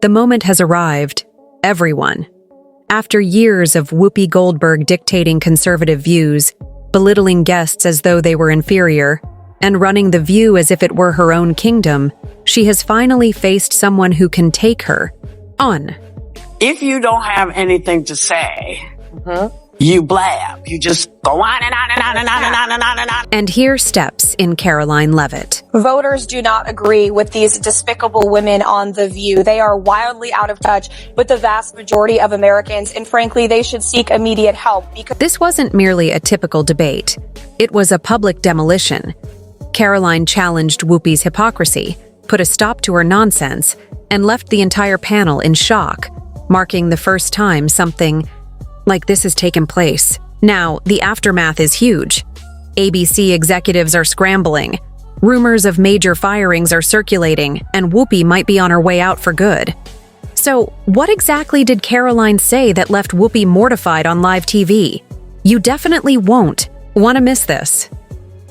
The moment has arrived. Everyone. After years of Whoopi Goldberg dictating conservative views, belittling guests as though they were inferior, and running The View as if it were her own kingdom, she has finally faced someone who can take her on. If you don't have anything to say, you blab. You just go on and on and on and on and on and on and on. And here steps in Caroline Leavitt. Voters do not agree with these despicable women on The View. They are wildly out of touch with the vast majority of Americans, and frankly, they should seek immediate help. Because This wasn't merely a typical debate. It was a public demolition. Caroline challenged Whoopi's hypocrisy, put a stop to her nonsense, and left the entire panel in shock, marking the first time something like this has taken place. Now, the aftermath is huge. ABC executives are scrambling. Rumors of major firings are circulating, and Whoopi might be on her way out for good. So, what exactly did Caroline say that left Whoopi mortified on live TV? You definitely won't want to miss this.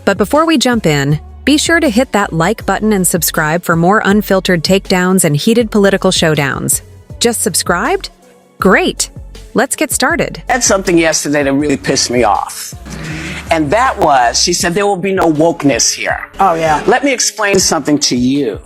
But before we jump in, be sure to hit that like button and subscribe for more unfiltered takedowns and heated political showdowns. Just subscribed? Great! Let's get started. I had something yesterday that really pissed me off. And that was, she said, there will be no wokeness here. Oh, yeah. Let me explain something to you.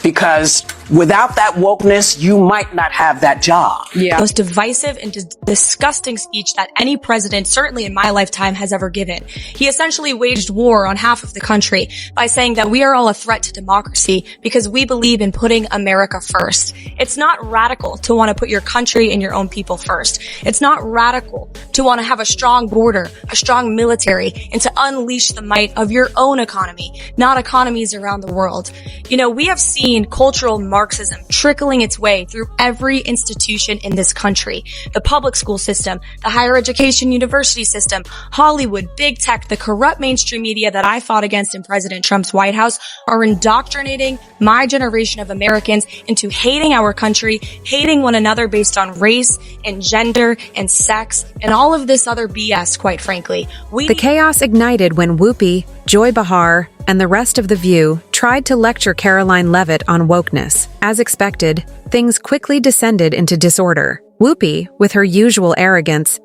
Because without that wokeness, you might not have that job. Yeah. most divisive and disgusting speech that any president, certainly in my lifetime, has ever given. He essentially waged war on half of the country by saying that we are all a threat to democracy because we believe in putting America first. It's not radical to want to put your country and your own people first. It's not radical to want to have a strong border, a strong military, and to unleash the might of your own economy, not economies around the world. You know, we have seen cultural Marxism trickling its way through every institution in this country. The public school system, the higher education university system, Hollywood, big tech, the corrupt mainstream media that I fought against in President Trump's White House are indoctrinating my generation of Americans into hating our country, hating one another based on race and gender and sex and all of this other BS, quite frankly. The chaos ignited when Whoopi, Joy Behar, and the rest of The View tried to lecture Caroline Leavitt on wokeness. As expected, things quickly descended into disorder. Whoopi, with her usual arrogance,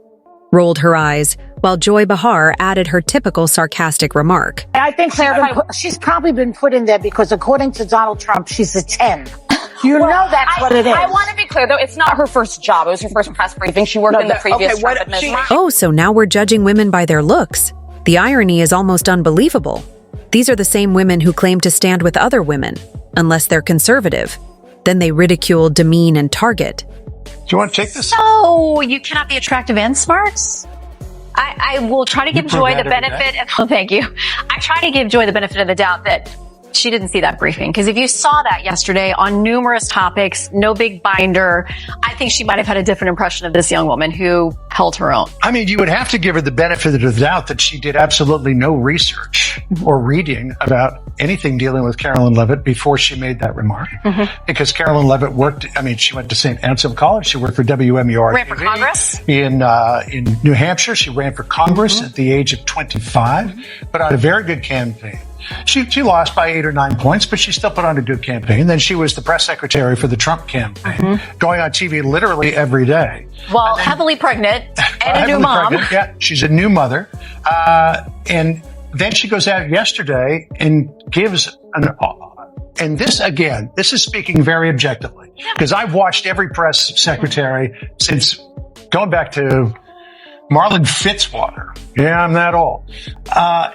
rolled her eyes, while Joy Behar added her typical sarcastic remark. I think she's probably been put in there because according to Donald Trump, she's a 10. You know that's what it is. I want to be clear, though. It's not her first job. It was her first press briefing. She worked in the previous Trump administration. Oh, so now we're judging women by their looks. The irony is almost unbelievable. These are the same women who claim to stand with other women, unless they're conservative. Then they ridicule, demean, and target. Do you want to take this? So you cannot be attractive and smart? I will try to give Joy the benefit. Oh, thank you. I try to give Joy the benefit of the doubt that she didn't see that briefing. Because if you saw that yesterday on numerous topics, no big binder, I think she might have had a different impression of this young woman who held her own. I mean, you would have to give her the benefit of the doubt that she did absolutely no research or reading about anything dealing with Caroline Leavitt before she made that remark. Because Caroline Leavitt she went to St. Ansel College. She worked for WMUR. Ran for Congress? In New Hampshire. She ran for Congress at the age of 25, put on a very good campaign. She lost by 8 or 9 points, but she still put on a good campaign. Then she was the press secretary for the Trump campaign, going on TV literally every day. Well, heavily pregnant and a new mom. Pregnant. Yeah, she's a new mother. And then she goes out yesterday and gives and this is speaking very objectively, because I've watched every press secretary since going back to Marlon Fitzwater. Yeah, I'm that old.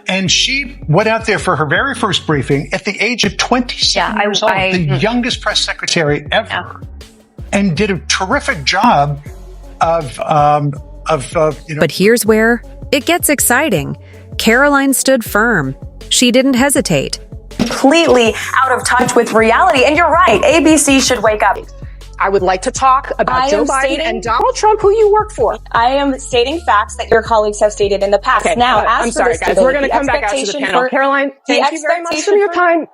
And she went out there for her very first briefing at the age of 27 years old, the youngest press secretary ever, and did a terrific job of But here's where it gets exciting. Caroline stood firm. She didn't hesitate. completely out of touch with reality. And you're right, ABC should wake up. I would like to talk about Joe Biden and Donald Trump, who you work for. I am stating facts that your colleagues have stated in the past. Okay, now, as I'm sorry, guys. We're going to come back out to the panel. Caroline, thank you very much for your time.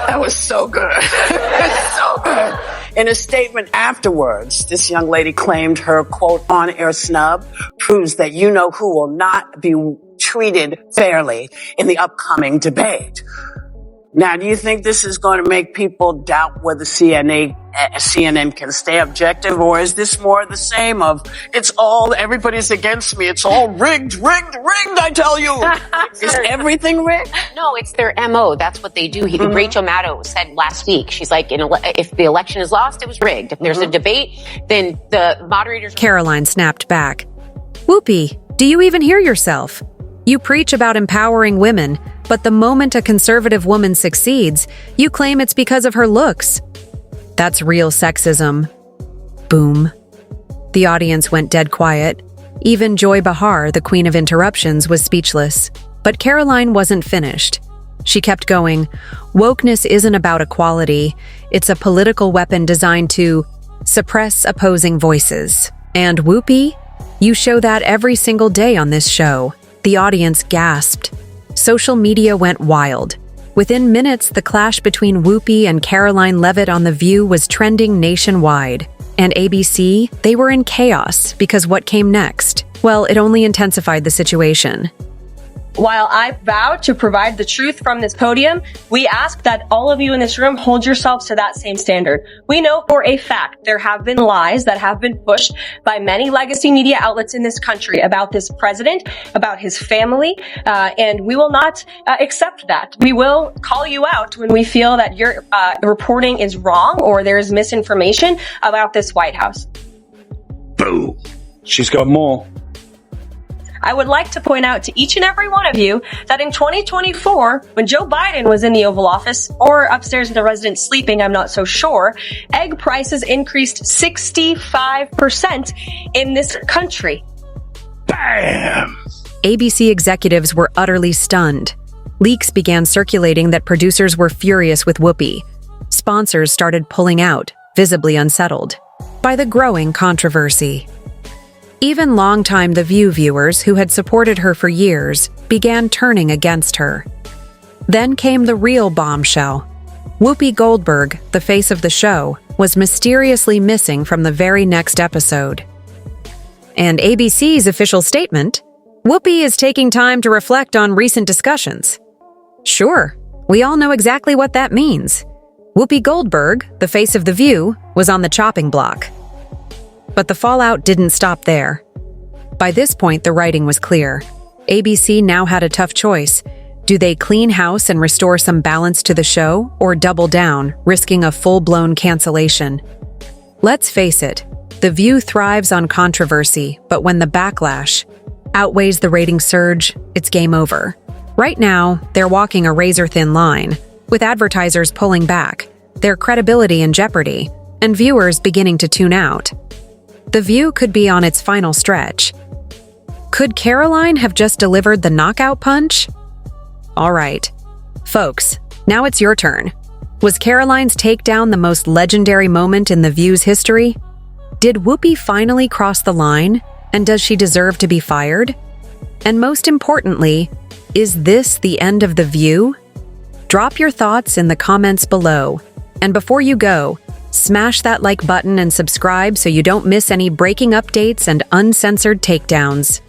That was so good. So good. In a statement afterwards, this young lady claimed her, quote, on-air snub proves that you-know-who will not be treated fairly in the upcoming debate. Now, do you think this is going to make people doubt whether CNN can stay objective, or is this more of the same of, everybody's against me, it's all rigged, I tell you. Is everything rigged? No, it's their MO. That's what they do. Rachel Maddow said last week, she's like, if the election is lost, it was rigged. If there's a debate, then the moderators... Caroline snapped back. Whoopi, do you even hear yourself? You preach about empowering women, but the moment a conservative woman succeeds, you claim it's because of her looks. That's real sexism. Boom. The audience went dead quiet. Even Joy Behar, the queen of interruptions, was speechless. But Caroline wasn't finished. She kept going. Wokeness isn't about equality. It's a political weapon designed to suppress opposing voices. And Whoopi, you show that every single day on this show. The audience gasped. Social media went wild. Within minutes, the clash between Whoopi and Caroline Leavitt on The View was trending nationwide. And ABC, they were in chaos because what came next? Well, it only intensified the situation. While I vow to provide the truth from this podium, we ask that all of you in this room hold yourselves to that same standard. We know for a fact there have been lies that have been pushed by many legacy media outlets in this country about this president, about his family, and we will not accept that. We will call you out when we feel that your reporting is wrong or there is misinformation about this White House. Boom. She's got more. I would like to point out to each and every one of you that in 2024, when Joe Biden was in the Oval Office or upstairs in the residence sleeping, I'm not so sure, egg prices increased 65% in this country. Bam! ABC executives were utterly stunned. Leaks began circulating that producers were furious with Whoopi. Sponsors started pulling out, visibly unsettled by the growing controversy. Even longtime The View viewers who had supported her for years began turning against her. Then came the real bombshell. Whoopi Goldberg, the face of the show, was mysteriously missing from the very next episode. And ABC's official statement, Whoopi is taking time to reflect on recent discussions. Sure, we all know exactly what that means. Whoopi Goldberg, the face of The View, was on the chopping block. But the fallout didn't stop there. By this point, the writing was clear. ABC now had a tough choice. Do they clean house and restore some balance to the show, or double down, risking a full-blown cancellation? Let's face it, The View thrives on controversy, but when the backlash outweighs the rating surge, it's game over. Right now, they're walking a razor-thin line, with advertisers pulling back, their credibility in jeopardy, and viewers beginning to tune out. The View could be on its final stretch. Could Caroline have just delivered the knockout punch? All right. Folks, now it's your turn. Was Caroline's takedown the most legendary moment in The View's history? Did Whoopi finally cross the line? And does she deserve to be fired? And most importantly, is this the end of The View? Drop your thoughts in the comments below. And before you go, smash that like button and subscribe so you don't miss any breaking updates and uncensored takedowns.